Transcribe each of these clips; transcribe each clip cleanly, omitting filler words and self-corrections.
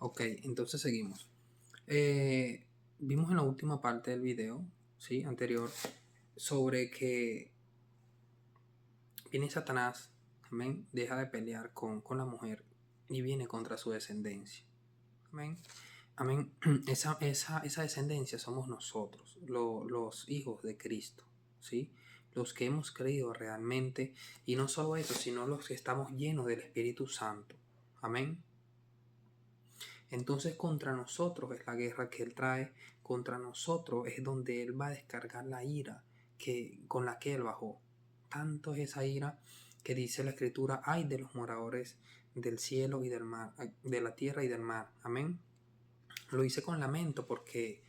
Ok, entonces seguimos. Vimos en la última parte del video, ¿sí? Anterior, sobre que viene Satanás, amén, deja de pelear con la mujer y viene contra su descendencia. Amén. Amén. Esa descendencia somos nosotros, los hijos de Cristo, ¿sí? Los que hemos creído realmente, y no solo eso, sino los que estamos llenos del Espíritu Santo. Amén. Entonces contra nosotros es la guerra que Él trae, contra nosotros es donde Él va a descargar la ira con la que Él bajó. Tanto es esa ira que dice la Escritura, ay de los moradores del cielo y del mar, de la tierra y del mar. Amén. Lo hice con lamento porque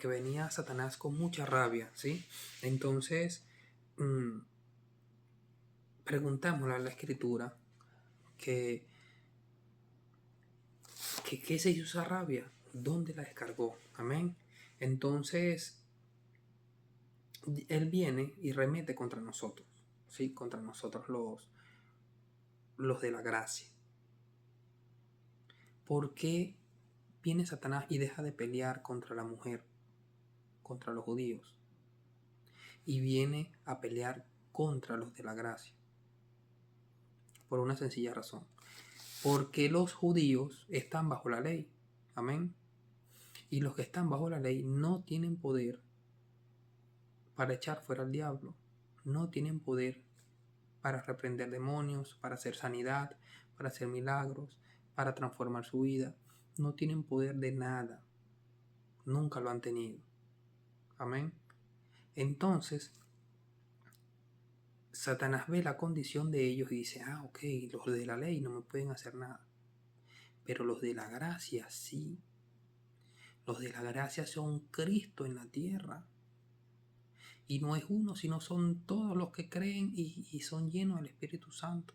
venía Satanás con mucha rabia, ¿sí? Entonces, preguntámosle a la Escritura que ¿qué se hizo esa rabia? ¿Dónde la descargó? Amén. Entonces, Él viene y remete contra nosotros, ¿sí? Contra nosotros los de la gracia. ¿Por qué viene Satanás y deja de pelear contra la mujer, contra los judíos? Y viene a pelear contra los de la gracia. Por una sencilla razón. Porque los judíos están bajo la ley. Amén. Y los que están bajo la ley no tienen poder para echar fuera al diablo. No tienen poder para reprender demonios, para hacer sanidad, para hacer milagros, para transformar su vida. No tienen poder de nada. Nunca lo han tenido. Amén. Entonces, Satanás ve la condición de ellos y dice, ok, los de la ley no me pueden hacer nada. Pero los de la gracia sí. Los de la gracia son Cristo en la tierra. Y no es uno, sino son todos los que creen y son llenos del Espíritu Santo.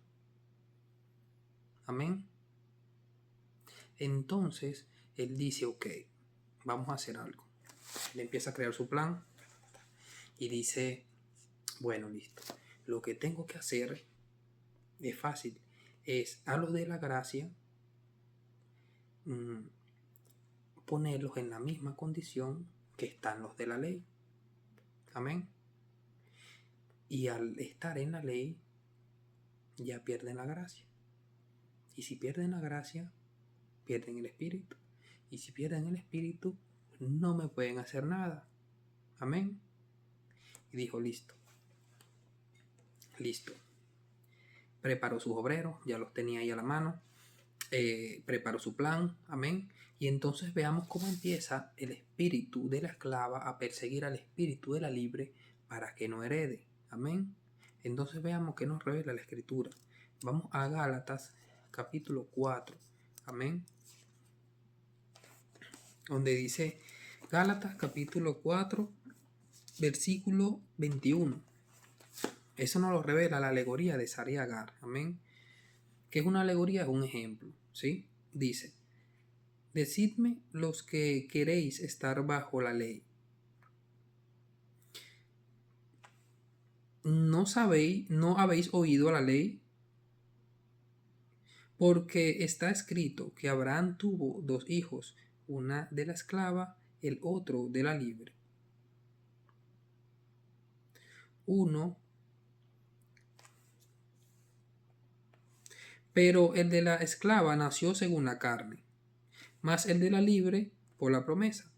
Amén. Entonces, Él dice, ok, vamos a hacer algo. Él empieza a crear su plan y dice, bueno, listo. Lo que tengo que hacer es fácil. Es a los de la gracia ponerlos en la misma condición que están los de la ley. Amén. Y al estar en la ley, ya pierden la gracia. Y si pierden la gracia, pierden el espíritu. Y si pierden el espíritu, no me pueden hacer nada. Amén. Y dijo, listo. Listo. Preparó sus obreros, ya los tenía ahí a la mano. Preparó su plan. Amén. Y entonces veamos cómo empieza el espíritu de la esclava a perseguir al espíritu de la libre para que no herede. Amén. Entonces veamos qué nos revela la Escritura. Vamos a Gálatas capítulo 4. Amén. Donde dice Gálatas capítulo 4 versículo 21. Eso nos lo revela la alegoría de Sara y Agar. Amén. ¿Qué es una alegoría? Es un ejemplo. ¿Sí? Dice, decidme los que queréis estar bajo la ley. ¿No sabéis, no habéis oído a la ley? Porque está escrito que Abraham tuvo dos hijos, una de la esclava, el otro de la libre. Pero el de la esclava nació según la carne, mas el de la libre por la promesa.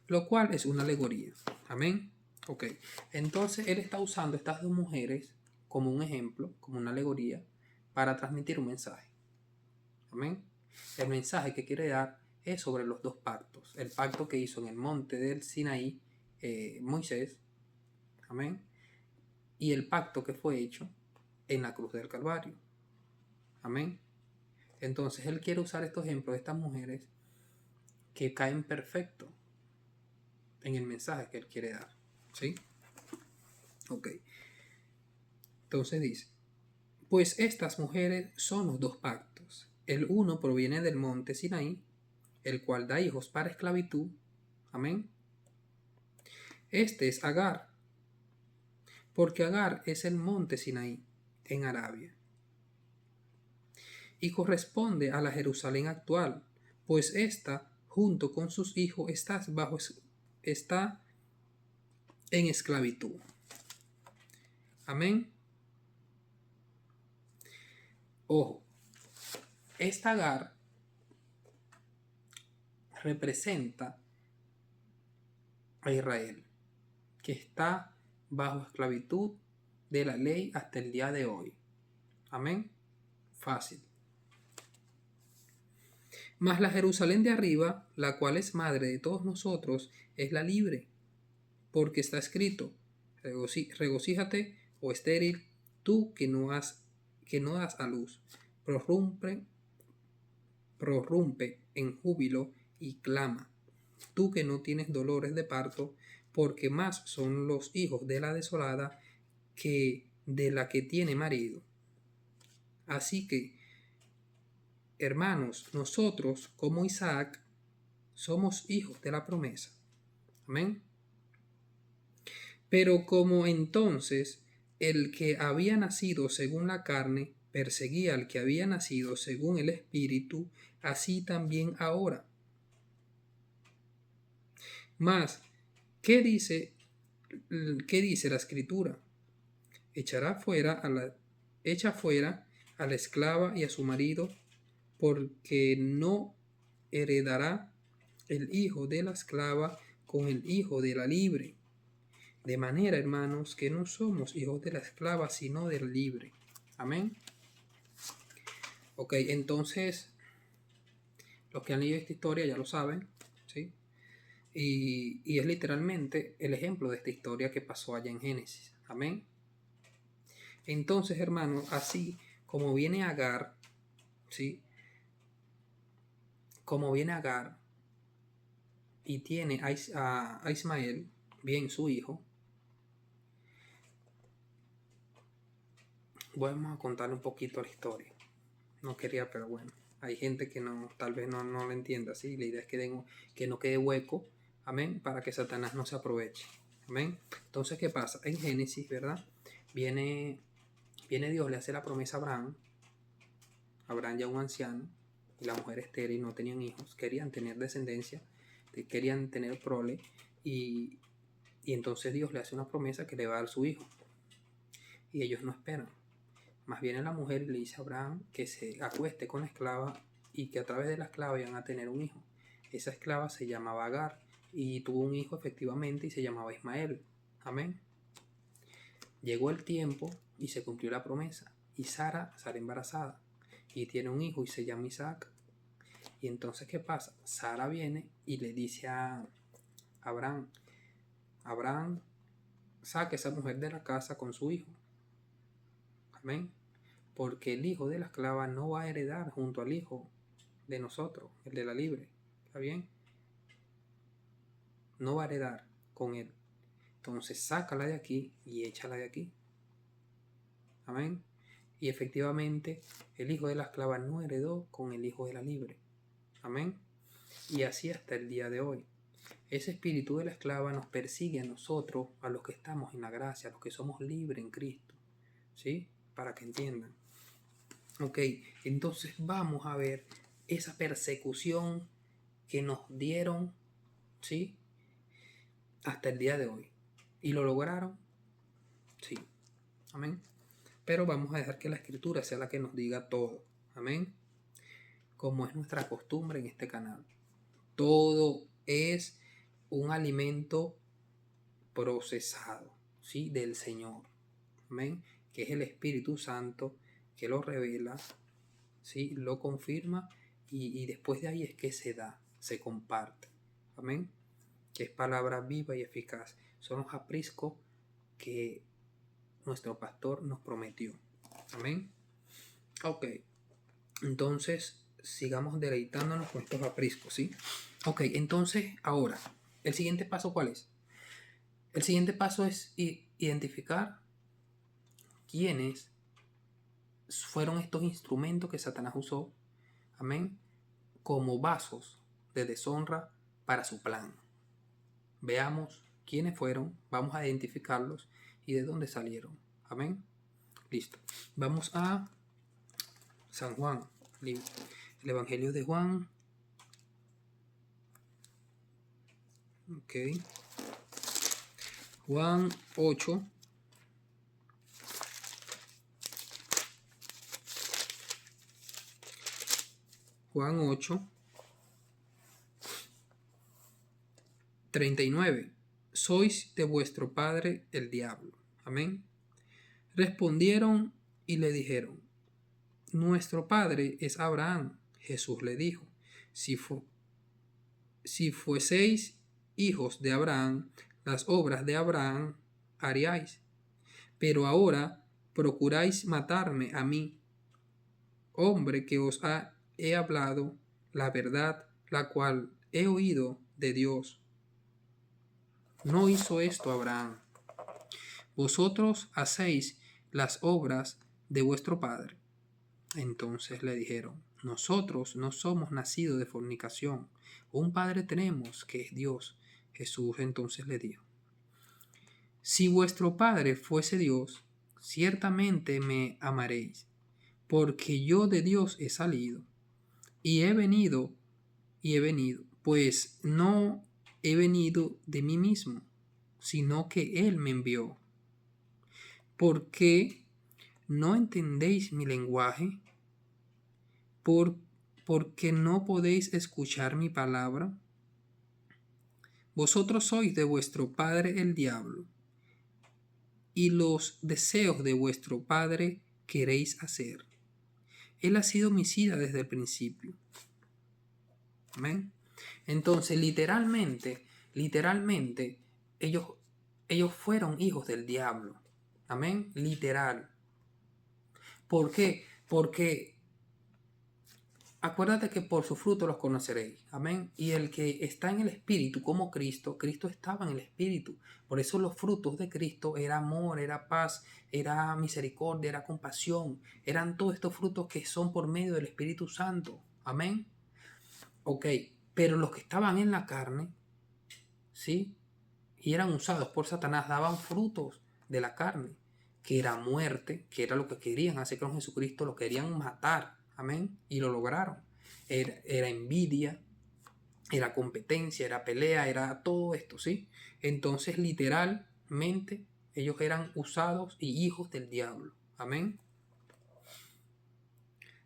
Lo cual es una alegoría. Amén. Ok. Entonces él está usando estas dos mujeres como un ejemplo, como una alegoría, para transmitir un mensaje. Amén. El mensaje que quiere dar es sobre los dos pactos. El pacto que hizo en el monte del Sinaí Moisés. Amén. Y el pacto que fue hecho en la cruz del Calvario. Amén. Entonces él quiere usar estos ejemplos de estas mujeres que caen perfecto en el mensaje que él quiere dar. ¿Sí? Ok. Entonces dice, pues estas mujeres son los dos pactos. El uno proviene del monte Sinaí, el cual da hijos para esclavitud. Amén. Este es Agar, porque Agar es el monte Sinaí en Arabia y corresponde a la Jerusalén actual, pues ésta, junto con sus hijos, está en esclavitud. Amén. Ojo, esta Agar representa a Israel, que está bajo esclavitud de la ley hasta el día de hoy. Amén. Fácil. Mas la Jerusalén de arriba, la cual es madre de todos nosotros, es la libre, porque está escrito: regocíjate, oh estéril, tú que no das a luz, prorrumpe en júbilo y clama, tú que no tienes dolores de parto, porque más son los hijos de la desolada que de la que tiene marido. Así que, hermanos, nosotros, como Isaac, somos hijos de la promesa. Amén. Pero como entonces el que había nacido según la carne perseguía al que había nacido según el Espíritu, así también ahora. Mas, ¿qué dice la Escritura? Echa fuera a la esclava y a su marido, porque no heredará el hijo de la esclava con el hijo de la libre. De manera, hermanos, que no somos hijos de la esclava, sino del libre. Amén. Ok, entonces, los que han leído esta historia ya lo saben, ¿sí? Y es literalmente el ejemplo de esta historia que pasó allá en Génesis. Amén. Entonces, hermanos, así como viene Agar, ¿sí? Como viene Agar y tiene a Ismael, bien su hijo, vamos a contarle un poquito la historia. No quería, pero bueno, hay gente que no, tal vez no lo entienda, ¿sí? La idea es que no quede hueco, amén, para que Satanás no se aproveche, amén. Entonces, ¿qué pasa? En Génesis, ¿verdad? Viene Dios, le hace la promesa a Abraham ya un anciano, y la mujer estéril, no tenían hijos, querían tener descendencia, querían tener prole, y entonces Dios le hace una promesa que le va a dar su hijo, y ellos no esperan. Más viene la mujer y le dice a Abraham que se acueste con la esclava y que a través de la esclava iban a tener un hijo. Esa esclava se llamaba Agar y tuvo un hijo efectivamente y se llamaba Ismael. Amén. Llegó el tiempo y se cumplió la promesa. Y Sara sale embarazada y tiene un hijo y se llama Isaac. Y entonces, ¿qué pasa? Sara viene y le dice a Abraham: Abraham, saque a esa mujer de la casa con su hijo. Amén. Porque el hijo de la esclava no va a heredar junto al hijo de nosotros, el de la libre. ¿Está bien? No va a heredar con él. Entonces sácala de aquí y échala de aquí. Amén. Y efectivamente el hijo de la esclava no heredó con el hijo de la libre. Amén. Y así hasta el día de hoy. Ese espíritu de la esclava nos persigue a nosotros, a los que estamos en la gracia, a los que somos libres en Cristo. ¿Sí? Para que entiendan. Ok, entonces vamos a ver esa persecución que nos dieron, ¿sí? Hasta el día de hoy. ¿Y lo lograron? Sí. Amén. Pero vamos a dejar que la Escritura sea la que nos diga todo. Amén. Como es nuestra costumbre en este canal. Todo es un alimento procesado, ¿sí? Del Señor. Amén. Que es el Espíritu Santo que lo revela, ¿sí? Lo confirma y después de ahí es que se da, se comparte. Amén. Que es palabra viva y eficaz. Son los apriscos que nuestro pastor nos prometió. Amén. Ok. Entonces, sigamos deleitándonos con estos apriscos, ¿sí? Ok, entonces, ahora, ¿el siguiente paso cuál es? El siguiente paso es identificar quiénes fueron estos instrumentos que Satanás usó, amén, como vasos de deshonra para su plan. Veamos quiénes fueron, vamos a identificarlos y de dónde salieron. Amén. Listo. Vamos a San Juan, el Evangelio de Juan, Ok. Juan 8. Juan 8, 39. Sois de vuestro padre el diablo. Amén. Respondieron y le dijeron, nuestro padre es Abraham. Jesús le dijo, si fueseis hijos de Abraham, las obras de Abraham haríais. Pero ahora procuráis matarme a mí, hombre que he hablado la verdad, la cual he oído de Dios. No hizo esto Abraham. Vosotros hacéis las obras de vuestro padre. Entonces le dijeron, nosotros no somos nacidos de fornicación. Un padre tenemos, que es Dios. Jesús entonces le dijo, si vuestro padre fuese Dios, ciertamente me amaréis, porque yo de Dios he salido, y he venido, pues no he venido de mí mismo, sino que Él me envió. ¿Por qué no entendéis mi lenguaje? ¿Por qué no podéis escuchar mi palabra? Vosotros sois de vuestro padre el diablo, y los deseos de vuestro padre queréis hacer. Él ha sido homicida desde el principio. Amén. Entonces, literalmente, ellos fueron hijos del diablo. Amén. Literal. ¿Por qué? Porque acuérdate que por su fruto los conoceréis. Amén. Y el que está en el Espíritu, como Cristo estaba en el Espíritu. Por eso los frutos de Cristo era amor, era paz, era misericordia, era compasión. Eran todos estos frutos que son por medio del Espíritu Santo. Amén. Ok. Pero los que estaban en la carne, ¿sí? Y eran usados por Satanás, daban frutos de la carne, que era muerte, que era lo que querían hacer con Jesucristo, lo querían matar. Amén. Y lo lograron. Era envidia, era competencia, era pelea, era todo esto, ¿sí? Entonces, literalmente, ellos eran usados y hijos del diablo. Amén.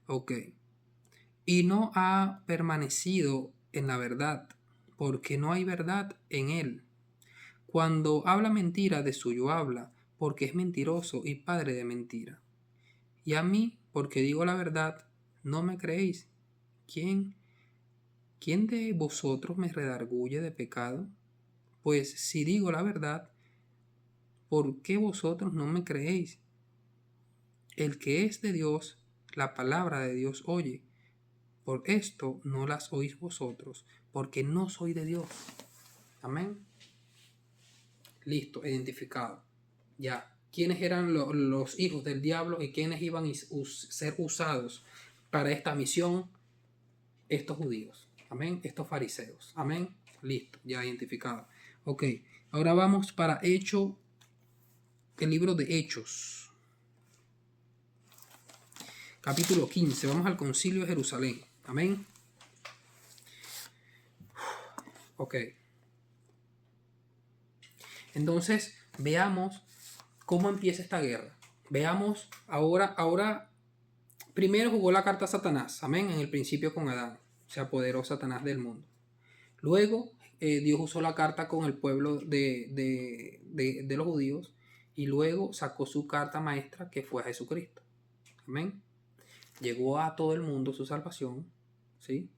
Ok. Y no ha permanecido en la verdad, porque no hay verdad en él. Cuando habla mentira, de suyo habla, porque es mentiroso y padre de mentira. Y a mí, porque digo la verdad, no me creéis. ¿Quién de vosotros me redarguye de pecado? Pues si digo la verdad, ¿por qué vosotros no me creéis? El que es de Dios, la palabra de Dios oye. Por esto no las oís vosotros, porque no soy de Dios. Amén. Listo, identificado. Ya. ¿Quiénes eran los hijos del diablo y quiénes iban a ser usados para esta misión? Estos judíos. Amén. Estos fariseos. Amén. Listo, ya identificado. Ok, ahora vamos para el libro de Hechos. Capítulo 15. Vamos al concilio de Jerusalén. Amén. Ok. Entonces, veamos cómo empieza esta guerra. Veamos ahora, primero jugó la carta a Satanás, amén, en el principio con Adán, se apoderó Satanás del mundo. Luego, Dios usó la carta con el pueblo de los judíos y luego sacó su carta maestra que fue a Jesucristo, amén. Llegó a todo el mundo su salvación, ¿sí?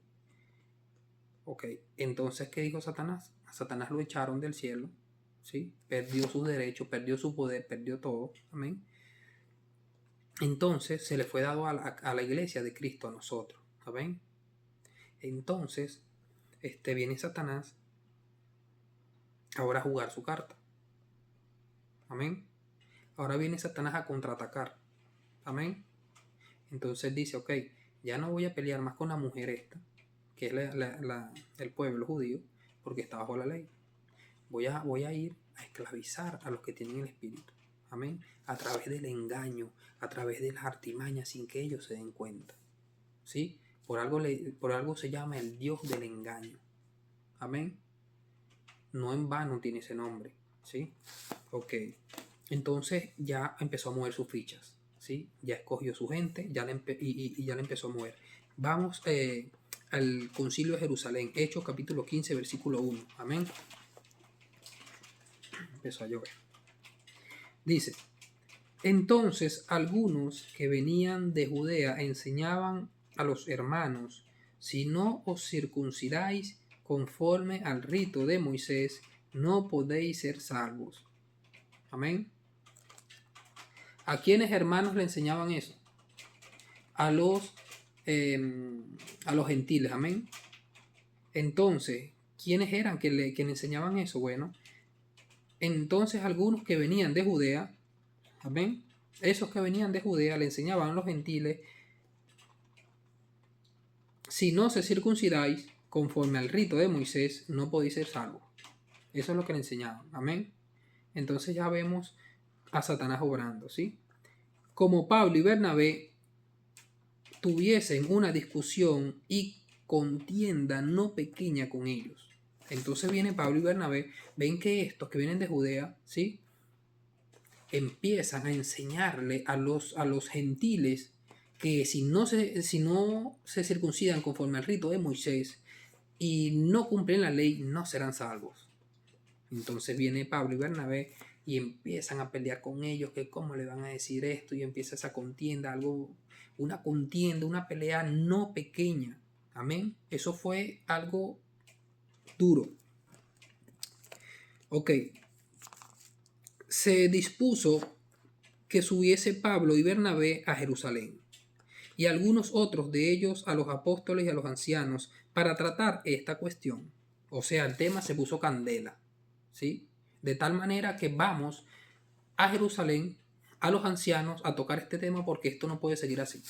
Ok, entonces, ¿qué dijo Satanás? A Satanás lo echaron del cielo, ¿sí? Perdió sus derechos, perdió su poder, perdió todo, amén. Entonces se le fue dado a la iglesia de Cristo, a nosotros, amén. Entonces, viene Satanás ahora a jugar su carta, amén. Ahora viene Satanás a contraatacar, amén. Entonces dice, ok, ya no voy a pelear más con la mujer esta, que es el pueblo judío, porque está bajo la ley. Voy a ir a esclavizar a los que tienen el espíritu. Amén. A través del engaño, a través de las artimañas, sin que ellos se den cuenta. ¿Sí? Por algo se llama el Dios del engaño. Amén. no en vano tiene ese nombre, ¿sí? Ok, entonces ya empezó a mover sus fichas, ¿sí? Ya escogió su gente y ya le empezó a mover. Vamos al concilio de Jerusalén, Hechos capítulo 15, versículo 1, amén. Empezó a llover. Dice: entonces algunos que venían de Judea enseñaban a los hermanos: si no os circuncidáis conforme al rito de Moisés, no podéis ser salvos. Amén. ¿A quiénes hermanos le enseñaban eso? A los gentiles. Amén. Entonces, ¿quiénes eran que le enseñaban eso? Bueno, entonces algunos que venían de Judea, amén, esos que venían de Judea le enseñaban a los gentiles: si no se circuncidáis conforme al rito de Moisés, no podéis ser salvos. Eso es lo que le enseñaban. Amén. Entonces ya vemos a Satanás obrando, ¿sí? Como Pablo y Bernabé tuviesen una discusión y contienda no pequeña con ellos. Entonces viene Pablo y Bernabé, ven que estos que vienen de Judea, ¿sí?, empiezan a enseñarle a los gentiles que si no se circuncidan conforme al rito de Moisés y no cumplen la ley, no serán salvos. Entonces viene Pablo y Bernabé y empiezan a pelear con ellos, que cómo le van a decir esto, y empieza esa contienda, una pelea no pequeña. Amén. Eso fue algo duro. Ok. Se dispuso que subiese Pablo y Bernabé a Jerusalén, y algunos otros de ellos a los apóstoles y a los ancianos, para tratar esta cuestión. O sea, el tema se puso candela, ¿sí? De tal manera que vamos a Jerusalén, a los ancianos, a tocar este tema, porque esto no puede seguir así.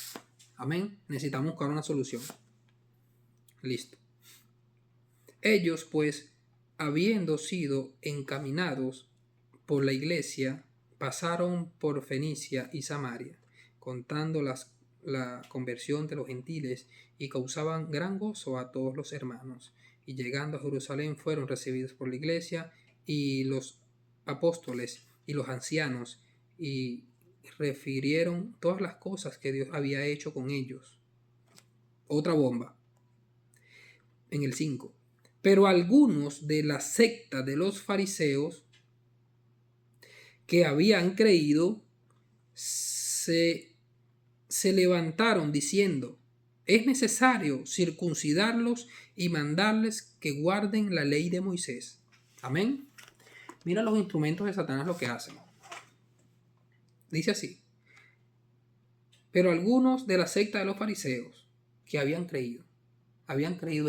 Amén. Necesitamos buscar una solución. Listo. Ellos, pues, habiendo sido encaminados por la iglesia, pasaron por Fenicia y Samaria, contando la conversión de los gentiles, y causaban gran gozo a todos los hermanos. Y llegando a Jerusalén fueron recibidos por la iglesia y los apóstoles y los ancianos, y refirieron todas las cosas que Dios había hecho con ellos. Otra bomba. En el 5. Pero algunos de la secta de los fariseos que habían creído se levantaron diciendo: es necesario circuncidarlos y mandarles que guarden la ley de Moisés. Amén. Mira los instrumentos de Satanás lo que hacen. Dice así: pero algunos de la secta de los fariseos que habían creído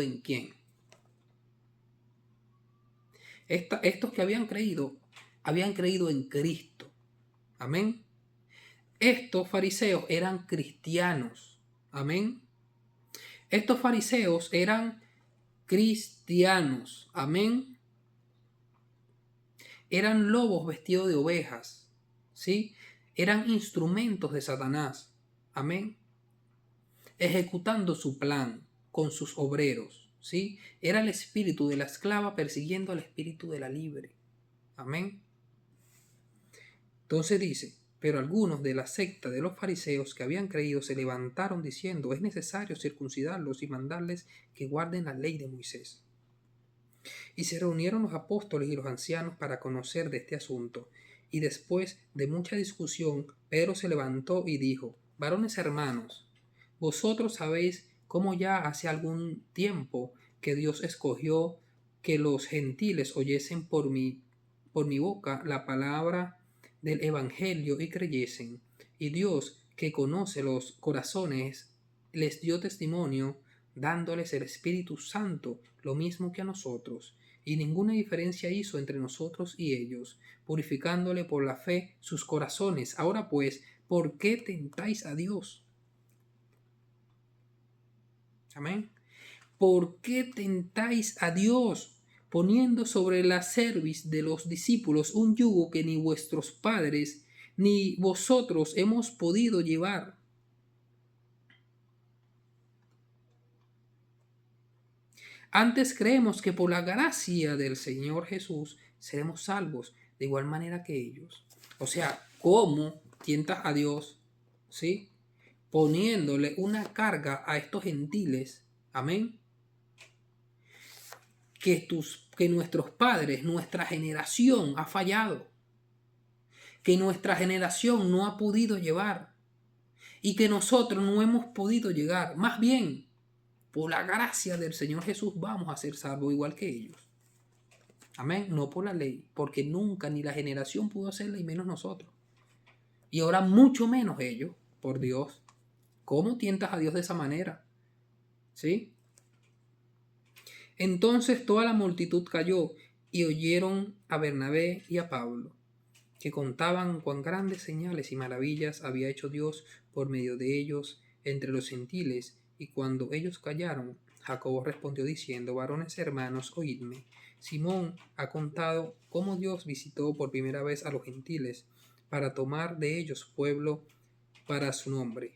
¿en quién? Estos que habían creído en Cristo. Amén. Estos fariseos eran cristianos. Amén. Estos fariseos eran cristianos. Amén. Eran lobos vestidos de ovejas. ¿Sí? Eran instrumentos de Satanás. Amén. Ejecutando su plan con sus obreros. ¿Sí? Era el espíritu de la esclava persiguiendo al espíritu de la libre. Amén. Entonces dice: pero algunos de la secta de los fariseos que habían creído se levantaron diciendo: es necesario circuncidarlos y mandarles que guarden la ley de Moisés. Y se reunieron los apóstoles y los ancianos para conocer de este asunto. Y después de mucha discusión, Pedro se levantó y dijo: varones hermanos, vosotros sabéis cómo ya hace algún tiempo que Dios escogió que los gentiles oyesen por mi boca la palabra del Evangelio y creyesen. Y Dios, que conoce los corazones, les dio testimonio, dándoles el Espíritu Santo, lo mismo que a nosotros. Y ninguna diferencia hizo entre nosotros y ellos, purificándole por la fe sus corazones. Ahora pues, ¿por qué tentáis a Dios? Amén. ¿Por qué tentáis a Dios, poniendo sobre la cerviz de los discípulos un yugo que ni vuestros padres ni vosotros hemos podido llevar? Antes creemos que por la gracia del Señor Jesús seremos salvos de igual manera que ellos. O sea, ¿cómo tientas a Dios? ¿Sí? Poniéndole una carga a estos gentiles. Amén. Que nuestros padres, nuestra generación ha fallado. Que nuestra generación no ha podido llevar. Y que nosotros no hemos podido llegar. Más bien, por la gracia del Señor Jesús vamos a ser salvos igual que ellos. Amén. No por la ley. Porque nunca ni la generación pudo hacerla y menos nosotros. Y ahora mucho menos ellos. Por Dios. ¿Cómo tientas a Dios de esa manera? ¿Sí? Entonces toda la multitud cayó y oyeron a Bernabé y a Pablo, que contaban cuán grandes señales y maravillas había hecho Dios por medio de ellos entre los gentiles. Y cuando ellos callaron, Jacobo respondió diciendo: varones hermanos, oídme. Simón ha contado cómo Dios visitó por primera vez a los gentiles para tomar de ellos pueblo para su nombre.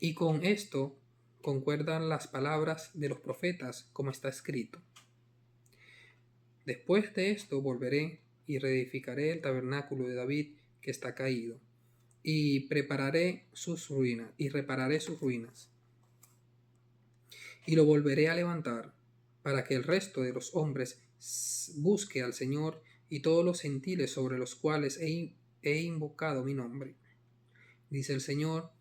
Y con esto concuerdan las palabras de los profetas, como está escrito: después de esto volveré y reedificaré el tabernáculo de David que está caído, y prepararé sus ruinas, y repararé sus ruinas, y lo volveré a levantar, para que el resto de los hombres busque al Señor, y todos los gentiles sobre los cuales he invocado mi nombre. Dice el Señor,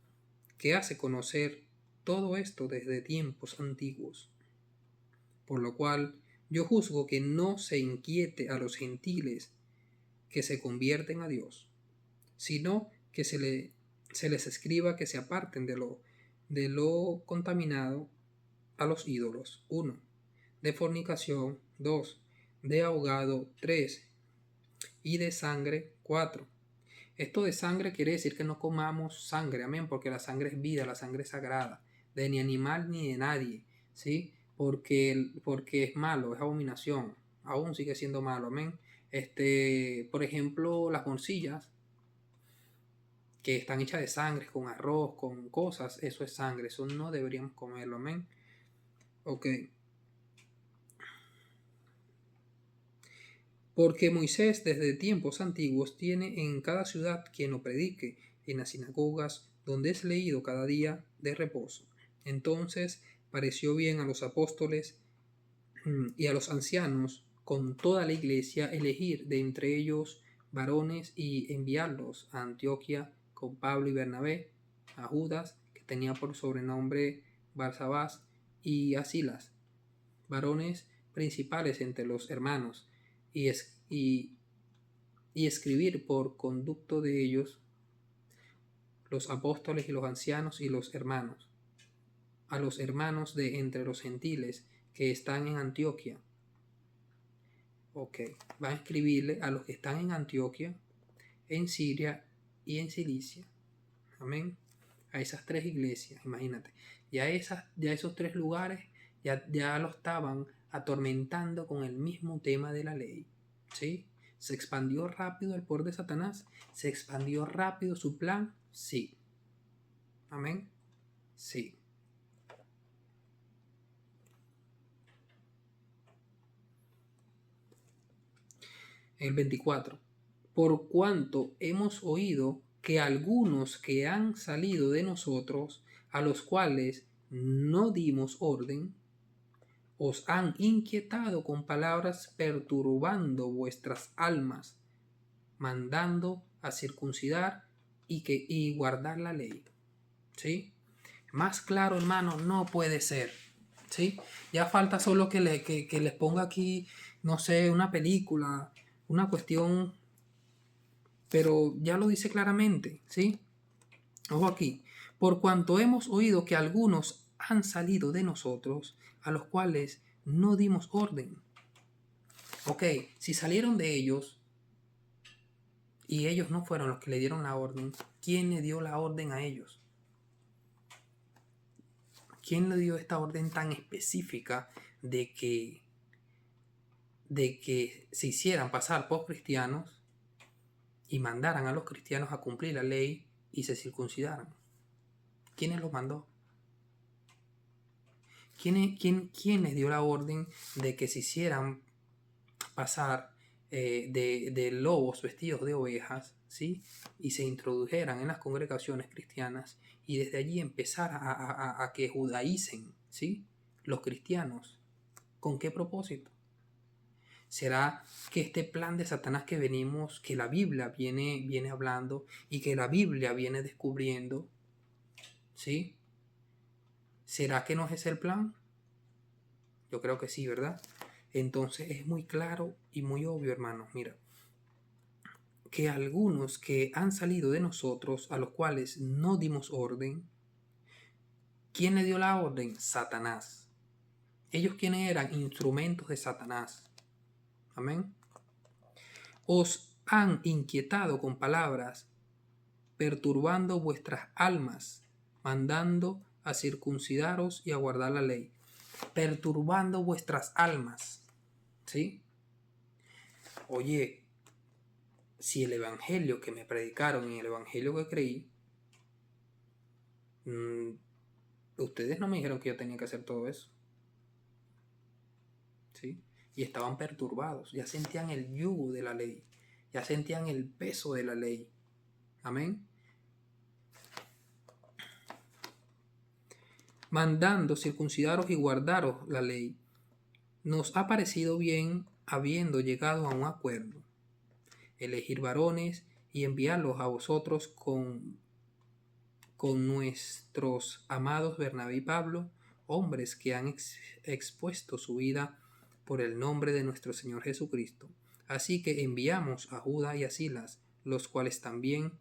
que hace conocer todo esto desde tiempos antiguos. Por lo cual yo juzgo que no se inquiete a los gentiles que se convierten a Dios, sino que se les escriba que se aparten de lo contaminado a los ídolos. 1. De fornicación. 2. De ahogado. 3. Y de sangre. 4. Esto de sangre quiere decir que no comamos sangre, amén, porque la sangre es vida, la sangre es sagrada, de ni animal ni de nadie, ¿sí? Porque es malo, es abominación, aún sigue siendo malo, amén. Por ejemplo, las morcillas, que están hechas de sangre, con arroz, con cosas, eso es sangre, eso no deberíamos comerlo, amén. Ok. Porque Moisés desde tiempos antiguos tiene en cada ciudad quien lo predique, en las sinagogas, donde es leído cada día de reposo. Entonces pareció bien a los apóstoles y a los ancianos con toda la iglesia elegir de entre ellos varones y enviarlos a Antioquía con Pablo y Bernabé, a Judas, que tenía por sobrenombre Barsabás, y a Silas, varones principales entre los hermanos, y escribir por conducto de ellos los apóstoles y los ancianos y los hermanos, a los hermanos de entre los gentiles que están en Antioquía. Ok, van a escribirle a los que están en Antioquía, en Siria y en Cilicia. Amén. A esas tres iglesias, imagínate. Ya esos tres lugares ya lo estaban atormentando con el mismo tema de la ley. ¿Sí? ¿Se expandió rápido el poder de Satanás? ¿Se expandió rápido su plan? Sí. Amén. Sí. El 24. Por cuanto hemos oído que algunos que han salido de nosotros, a los cuales no dimos orden, os han inquietado con palabras perturbando vuestras almas, mandando a circuncidar y guardar la ley. ¿Sí? Más claro, hermano, no puede ser. ¿Sí? Ya falta solo que les ponga aquí, no sé, una película, una cuestión, pero ya lo dice claramente. ¿Sí? Ojo aquí. Por cuanto hemos oído que algunos han salido de nosotros, a los cuales no dimos orden. Ok, si salieron de ellos y ellos no fueron los que le dieron la orden, ¿quién le dio la orden a ellos? ¿Quién le dio esta orden tan específica de que se hicieran pasar por cristianos y mandaran a los cristianos a cumplir la ley y se circuncidaran? ¿Quién los mandó? ¿Quién les dio la orden de que se hicieran pasar de lobos vestidos de ovejas, ¿sí? Y se introdujeran en las congregaciones cristianas y desde allí empezar a que judaicen, ¿sí? Los cristianos? ¿Con qué propósito? ¿Será que este plan de Satanás que venimos, que la Biblia viene hablando y que la Biblia viene descubriendo, ¿sí? ¿Será que no es ese el plan? Yo creo que sí, ¿verdad? Entonces es muy claro y muy obvio, hermanos. Mira, que algunos que han salido de nosotros, a los cuales no dimos orden, ¿quién le dio la orden? Satanás. Ellos quienes eran instrumentos de Satanás. Amén. Os han inquietado con palabras, perturbando vuestras almas, mandando a circuncidaros y a guardar la ley. Perturbando vuestras almas. ¿Sí? Oye, si el evangelio que me predicaron y el evangelio que creí, ustedes no me dijeron que yo tenía que hacer todo eso. ¿Sí? Y estaban perturbados, ya sentían el yugo de la ley, ya sentían el peso de la ley. Amén. Mandando circuncidaros y guardaros la ley, nos ha parecido bien, habiendo llegado a un acuerdo, elegir varones y enviarlos a vosotros con nuestros amados Bernabé y Pablo, hombres que han expuesto su vida por el nombre de nuestro Señor Jesucristo. Así que enviamos a Judas y a Silas, los cuales también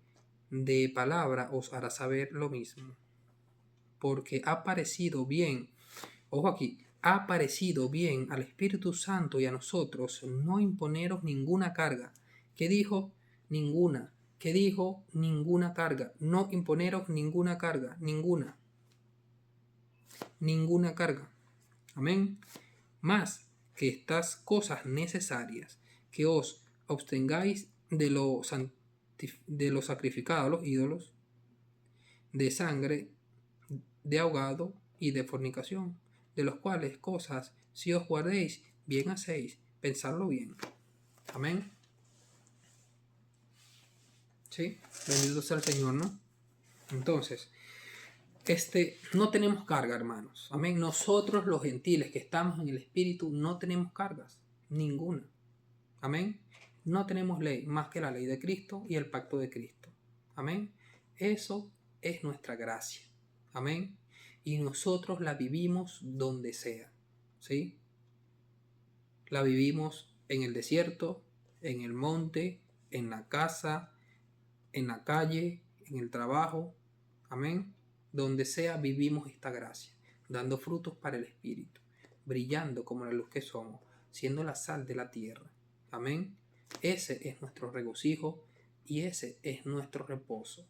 de palabra os hará saber lo mismo. Porque ha parecido bien, ojo aquí, ha parecido bien al Espíritu Santo y a nosotros no imponeros ninguna carga. ¿Qué dijo? Ninguna. ¿Qué dijo? Ninguna carga. No imponeros ninguna carga. Ninguna. Ninguna carga. Amén. Más que estas cosas necesarias, que os abstengáis de lo sacrificado a los ídolos, de sangre, de ahogado y de fornicación, de los cuales cosas, si os guardéis, bien hacéis, pensadlo bien. Amén. ¿Sí? Bendito sea el Señor, ¿no? Entonces, no tenemos carga, hermanos. Amén. Nosotros los gentiles que estamos en el Espíritu no tenemos cargas, ninguna. Amén. No tenemos ley más que la ley de Cristo y el pacto de Cristo. Amén. Eso es nuestra gracia. Amén. Y nosotros la vivimos donde sea. ¿Sí? La vivimos en el desierto, en el monte, en la casa, en la calle, en el trabajo. Amén. Donde sea vivimos esta gracia, dando frutos para el Espíritu, brillando como la luz que somos, siendo la sal de la tierra. Amén. Ese es nuestro regocijo y ese es nuestro reposo.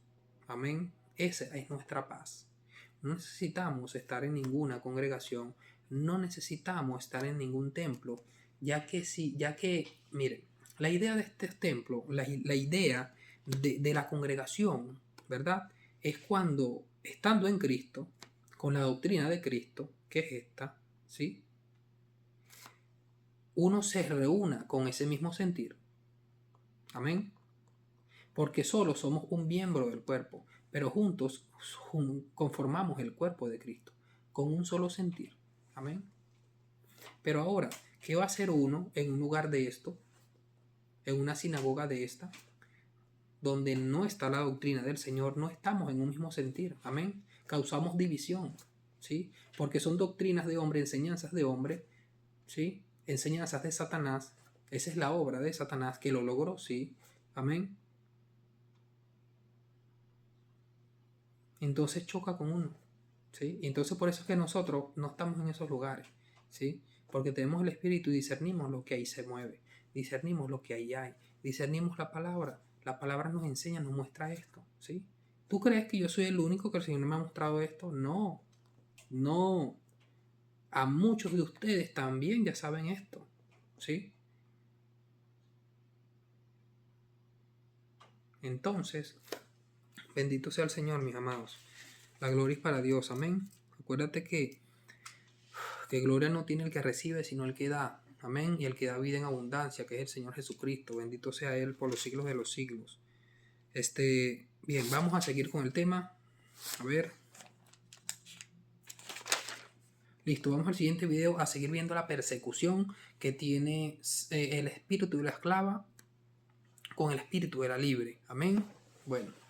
Amén. Esa es nuestra paz. No necesitamos estar en ninguna congregación, no necesitamos estar en ningún templo, ya que, miren, la idea de este templo, la idea de la congregación, ¿verdad? Es cuando, estando en Cristo, con la doctrina de Cristo, que es esta, ¿sí? Uno se reúna con ese mismo sentir. Amén. Porque solo somos un miembro del cuerpo, pero juntos conformamos el cuerpo de Cristo, con un solo sentir. Amén. Pero ahora, ¿qué va a hacer uno en un lugar de esto? En una sinagoga de esta, donde no está la doctrina del Señor, no estamos en un mismo sentir. Amén. Causamos división, ¿sí? Porque son doctrinas de hombre, enseñanzas de hombre, ¿sí? Enseñanzas de Satanás. Esa es la obra de Satanás que lo logró, ¿sí? Amén. Entonces choca con uno, ¿sí? Y entonces por eso es que nosotros no estamos en esos lugares, ¿sí? Porque tenemos el Espíritu y discernimos lo que ahí se mueve, discernimos lo que ahí hay, discernimos la palabra nos enseña, nos muestra esto, ¿sí? ¿Tú crees que yo soy el único que el Señor me ha mostrado esto? No, no. A muchos de ustedes también ya saben esto, ¿sí? Entonces, bendito sea el Señor, mis amados. La gloria es para Dios, amén. Acuérdate que Porque gloria no tiene el que recibe, sino el que da. Amén. Y el que da vida en abundancia, que es el Señor Jesucristo. Bendito sea Él por los siglos de los siglos. Bien, vamos a seguir con el tema. A ver. Listo, vamos al siguiente video a seguir viendo la persecución que tiene el espíritu de la esclava con el espíritu de la libre. Amén. Bueno.